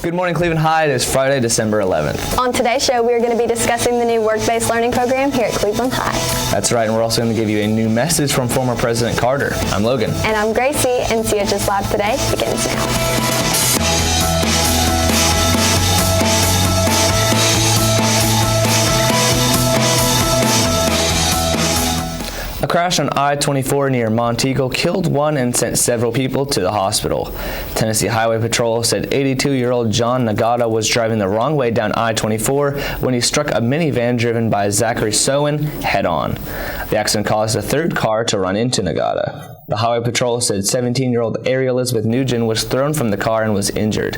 Good morning, Cleveland High. It is Friday, December 11th. On today's show, we are going to be discussing the new work-based learning program here at Cleveland High. That's right, and we're also going to give you a new message from former President Carter. I'm Logan. And I'm Gracie, and CHSLive Today begins now. A crash on I-24 near Monteagle killed one and sent several people to the hospital. Tennessee Highway Patrol said 82-year-old John Nagata was driving the wrong way down I-24 when he struck a minivan driven by Zachary Sowen head-on. The accident caused a third car to run into Nagata. The Highway Patrol said 17-year-old Ari Elizabeth Nugent was thrown from the car and was injured.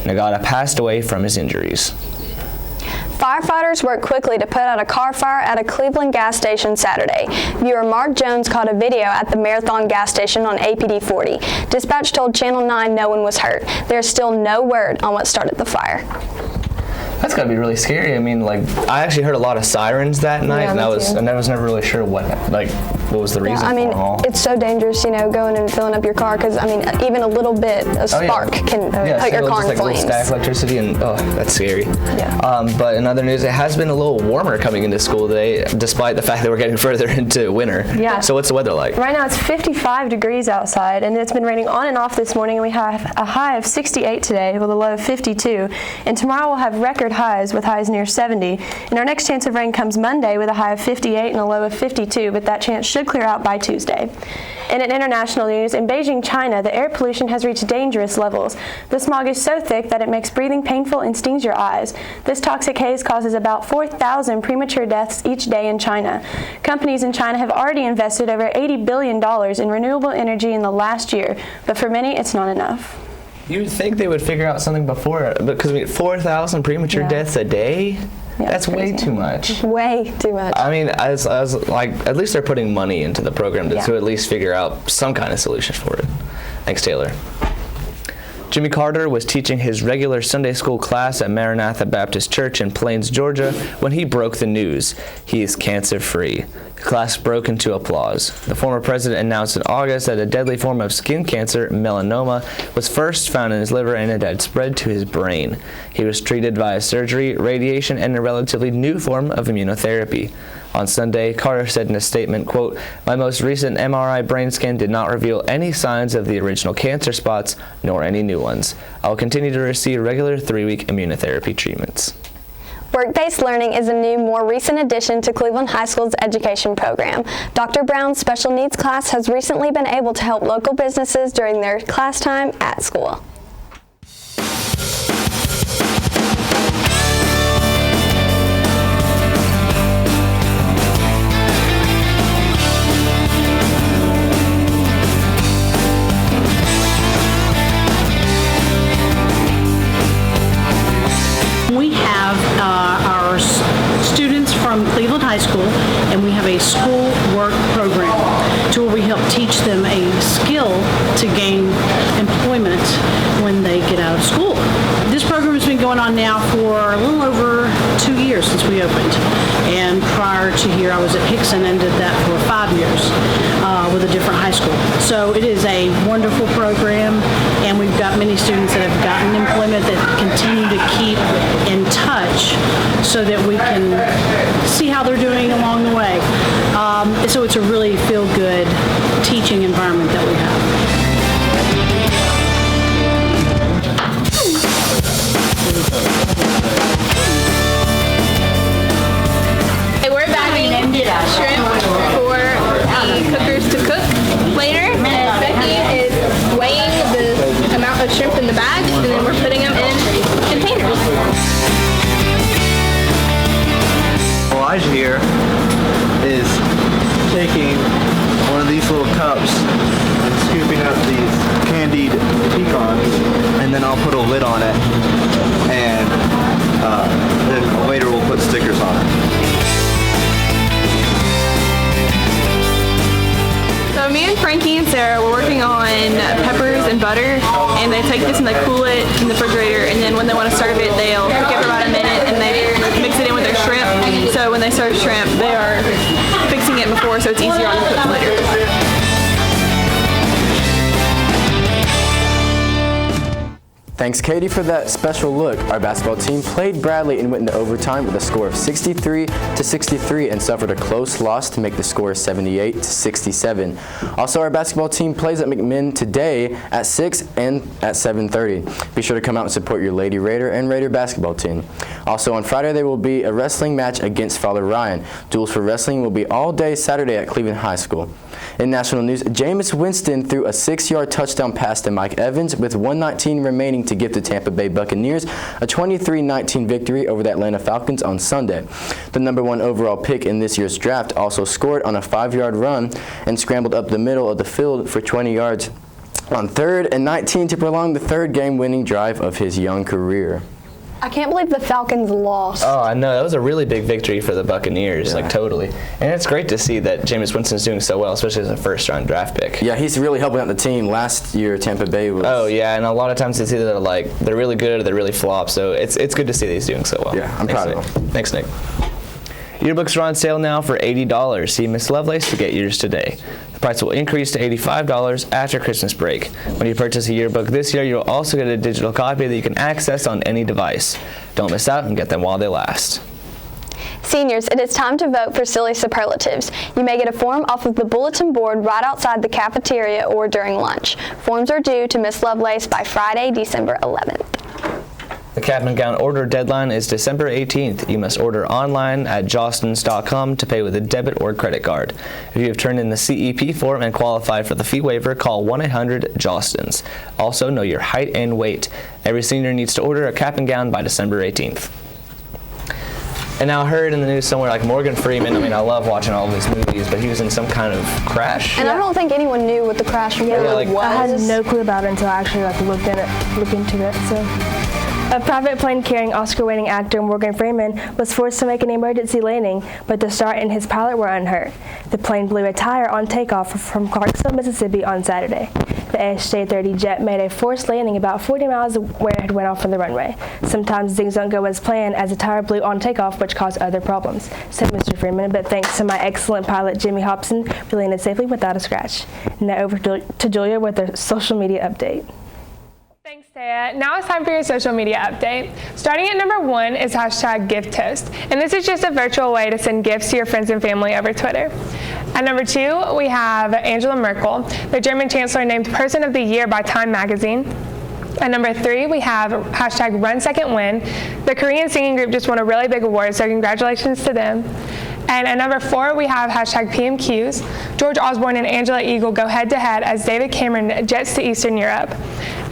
Nagata passed away from his injuries. Firefighters worked quickly to put out a car fire at a Cleveland gas station Saturday. Viewer Mark Jones caught a video at the Marathon gas station on APD 40. Dispatch told Channel 9 no one was hurt. There's still no word on what started the fire. That's gotta be really scary. I mean, I actually heard a lot of sirens that night, and I was never really sure what was the reason for them all. It's so dangerous, going and filling up your car, because, even a little bit of spark can put your car in flames. Static electricity, and that's scary. Yeah. But in other news, it has been a little warmer coming into school today, despite the fact that we're getting further into winter. Yeah. So what's the weather like? Right now it's 55 degrees outside, and it's been raining on and off this morning, and we have a high of 68 today with a low of 52. And tomorrow we'll have record highs with highs near 70. And our next chance of rain comes Monday with a high of 58 and a low of 52, but that chance should clear out by Tuesday. And in international news, in Beijing, China, the air pollution has reached dangerous levels. The smog is so thick that it makes breathing painful and stings your eyes. This toxic haze causes about 4,000 premature deaths each day in China. Companies in China have already invested over $80 billion in renewable energy in the last year, but for many, it's not enough. You would think they would figure out something before, because 4,000 premature deaths a day? Yeah, that's way too much. Way too much. I mean, at least they're putting money into the program to at least figure out some kind of solution for it. Thanks, Taylor. Jimmy Carter was teaching his regular Sunday school class at Maranatha Baptist Church in Plains, Georgia, when he broke the news. He is cancer-free. The class broke into applause. The former president announced in August that a deadly form of skin cancer, melanoma, was first found in his liver and it had spread to his brain. He was treated via surgery, radiation, and a relatively new form of immunotherapy. On Sunday, Carter said in a statement, quote, "My most recent MRI brain scan did not reveal any signs of the original cancer spots, nor any new ones. I will continue to receive regular 3-week immunotherapy treatments." Work-based learning is a new, more recent addition to Cleveland High School's education program. Dr. Brown's special needs class has recently been able to help local businesses during their class time at school. We have our students from Cleveland High School, and we have a school work program to where we help teach them a skill to gain employment when they get out of school. This program has been going on now for a little over 2 years since we opened. And prior to here, I was at Hickson and did that for 5 years with a different high school. So it is a wonderful program, and we've got many students that have gotten employment that continue to keep in touch so that we can see how they're doing along the way. So it's a really feel-good teaching environment that we have. We're bagging shrimp for the cookers to cook later, and Becky is weighing the amount of shrimp in the bag, and then we're putting them in containers. Elijah here is taking one of these little cups and scooping up these candied pecans, and then I'll put a lid on it, and then later we'll put stickers on it. So me and Frankie and Sarah were working on peppers and butter, and they take this and they cool it in the refrigerator, and then when they want to serve it, they'll give it about a minute and they mix it in with their shrimp. So when they serve shrimp, they are fixing it before, so it's easier on the cook later. Thanks, Katie, for that special look. Our basketball team played Bradley and went into overtime with a score of 63-63 and suffered a close loss to make the score 78-67. Also, our basketball team plays at McMinn today at 6 and at 7:30. Be sure to come out and support your Lady Raider and Raider basketball team. Also, on Friday, there will be a wrestling match against Father Ryan. Duels for wrestling will be all day Saturday at Cleveland High School. In national news, Jameis Winston threw a 6-yard touchdown pass to Mike Evans with 1:19 remaining to give the Tampa Bay Buccaneers a 23-19 victory over the Atlanta Falcons on Sunday. The number 1 overall pick in this year's draft also scored on a 5-yard run and scrambled up the middle of the field for 20 yards on 3rd and 19 to prolong the 3rd game-winning drive of his young career. I can't believe the Falcons lost. Oh, I know. That was a really big victory for the Buccaneers, like totally. And it's great to see that Jameis Winston's doing so well, especially as a first-round draft pick. Yeah, he's really helping out the team. Last year, Tampa Bay was... Oh, yeah, and a lot of times it's either they're really good or they're really flop, so it's good to see that he's doing so well. Yeah, I'm proud of him. Thanks, Nick. Yearbooks are on sale now for $80. See Miss Lovelace to get yours today. The price will increase to $85 after Christmas break. When you purchase a yearbook this year, you'll also get a digital copy that you can access on any device. Don't miss out and get them while they last. Seniors, it is time to vote for Silly Superlatives. You may get a form off of the bulletin board right outside the cafeteria or during lunch. Forms are due to Miss Lovelace by Friday, December 11th. The cap and gown order deadline is December 18th. You must order online at jostens.com to pay with a debit or credit card. If you have turned in the CEP form and qualified for the fee waiver, call 1-800-JOSTENS. Also, know your height and weight. Every senior needs to order a cap and gown by December 18th. And now I heard in the news somewhere like Morgan Freeman, I mean, I love watching all of these movies, but he was in some kind of crash. And I don't think anyone knew what the crash really was. I had no clue about it until I actually looked into it. So. A private plane carrying Oscar-winning actor Morgan Freeman was forced to make an emergency landing, but the steward and his pilot were unhurt. The plane blew a tire on takeoff from Clarksville, Mississippi on Saturday. The SJ-30 jet made a forced landing about 40 miles where it went off from the runway. Sometimes things don't go as planned, as the tire blew on takeoff, which caused other problems, said Mr. Freeman, but thanks to my excellent pilot Jimmy Hobson, we landed safely without a scratch. Now over to Julia with a social media update. Thanks, Taya. Now it's time for your social media update. Starting at number 1 is #GiftToast, and this is just a virtual way to send gifts to your friends and family over Twitter. At number 2, we have Angela Merkel, the German Chancellor, named Person of the Year by Time magazine. At number 3, we have #RunSecondWin. The Korean singing group just won a really big award, so congratulations to them. And at number 4, we have #PMQs. George Osborne and Angela Eagle go head-to-head as David Cameron jets to Eastern Europe.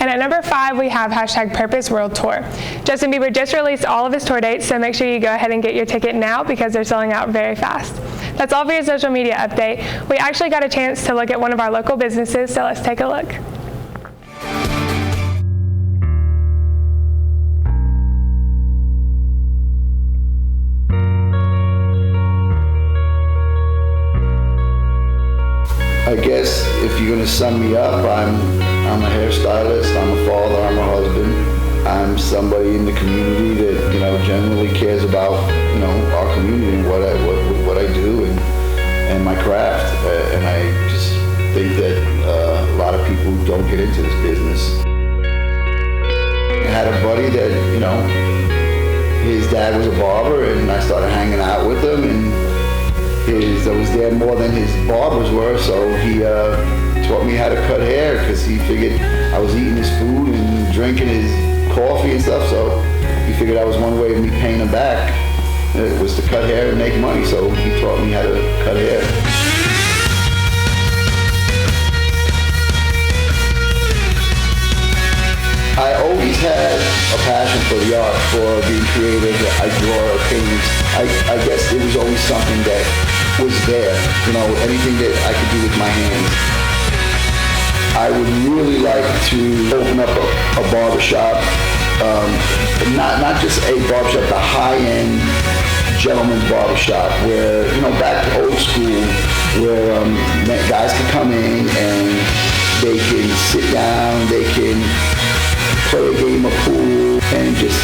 And at number 5, we have #Purpose World Tour. Justin Bieber just released all of his tour dates, so make sure you go ahead and get your ticket now because they're selling out very fast. That's all for your social media update. We actually got a chance to look at one of our local businesses, so let's take a look. I guess if you're gonna sum me up, I'm a hairstylist, I'm a father, I'm a husband. I'm somebody in the community that, generally cares about, our community and what I do and my craft. And I just think that a lot of people don't get into this business. I had a buddy that, his dad was a barber and I started hanging out with him, and I was there more than his barbers were, so he taught me how to cut hair because he figured I was eating his food and drinking his coffee and stuff, so he figured that was one way of me paying him back. It was to cut hair and make money, so he taught me how to cut hair. I always had a passion for the art, for being creative. I draw or paint. I guess it was always something that was there, anything that I could do with my hands. I would really like to open up a barbershop, not just a barbershop, the high-end gentleman's barbershop where, back to old school, where guys can come in and they can sit down, they can play a game of pool and just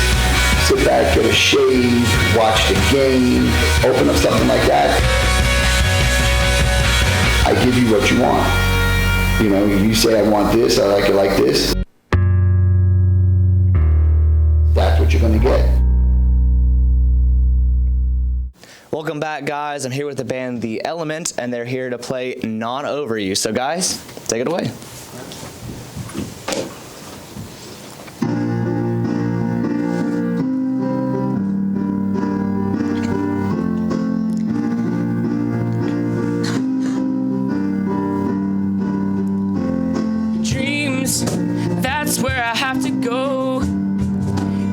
sit back, get a shave, watch the game, open up something like that. I give you what you want. You say I want this, I like it like this. what you're going to get. Welcome back, guys. I'm here with the band The Element, and they're here to play Not Over You. So, guys, take it away. Dreams, that's where I have to go.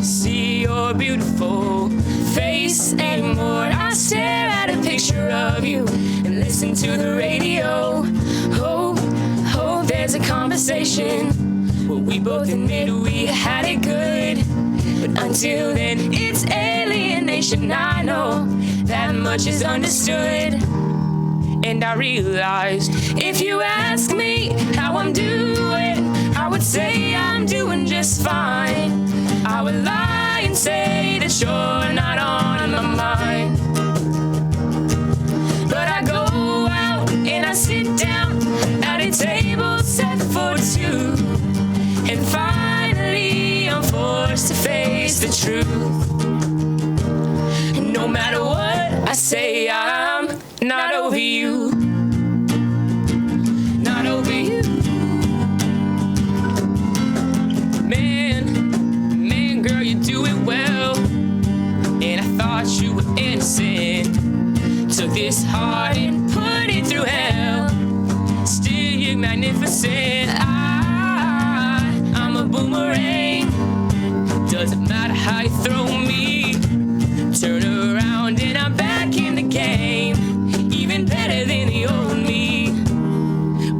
See your beautiful face anymore. I stare at a picture of you and listen to the radio. Hope there's a conversation where we both admit we had it good. But until then, it's alienation. I know that much is understood. And I realized if you ask me how I'm doing, I would say I'm doing just fine. I would lie and say that you're not on my mind. But I go out and I sit down at a table set for two, and finally I'm forced to face the truth. No matter what I say, I'm not over you. Not over you. Man, girl, you do it well. And I thought you were innocent. Took this heart and put it through hell. Still, you're magnificent. I'm a boomerang. Doesn't matter how you throw me. Turn around and I'm back in the game. Even better than the old me.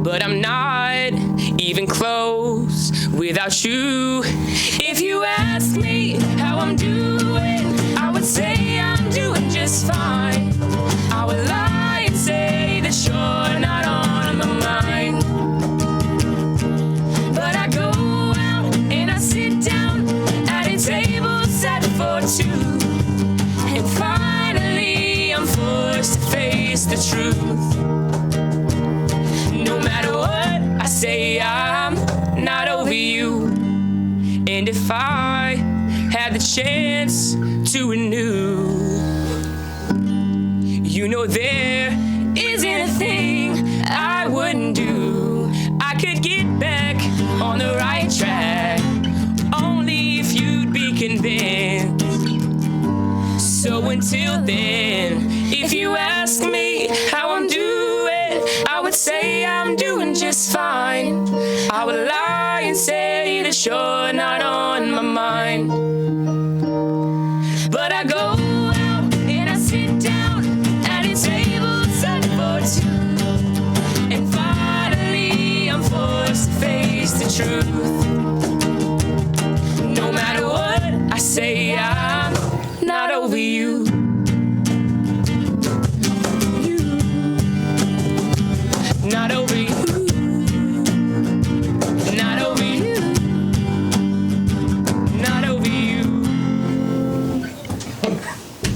But I'm not even close without you. If you ask me how I'm doing, I would say I'm doing just fine. I would lie and say that you're not on my mind. But I go out and I sit down at a table set for two, and finally I'm forced to face the truth. No matter what I say, I'm not over you. And if I had the chance to renew, you know there isn't a thing I wouldn't do. I could get back on the right track, only if you'd be convinced. So until then, if you ask me how I'm doing, I would say I'm doing just fine. I would lie and say that you're not on my mind. But I go out and I sit down at a table set for two, and finally I'm forced to face the truth. No matter what I say, I'm not over you. Not over you. Not over you. Not over you.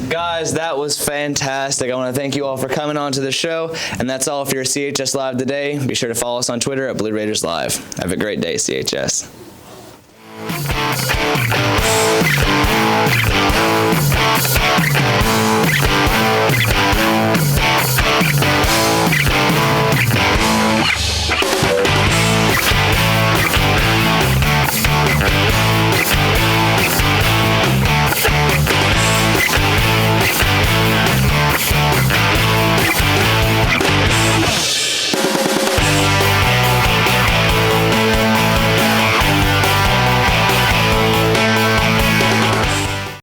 Guys, that was fantastic. I want to thank you all for coming on to the show. And that's all for your CHS Live today. Be sure to follow us on Twitter at Blue Raiders Live. Have a great day, CHS.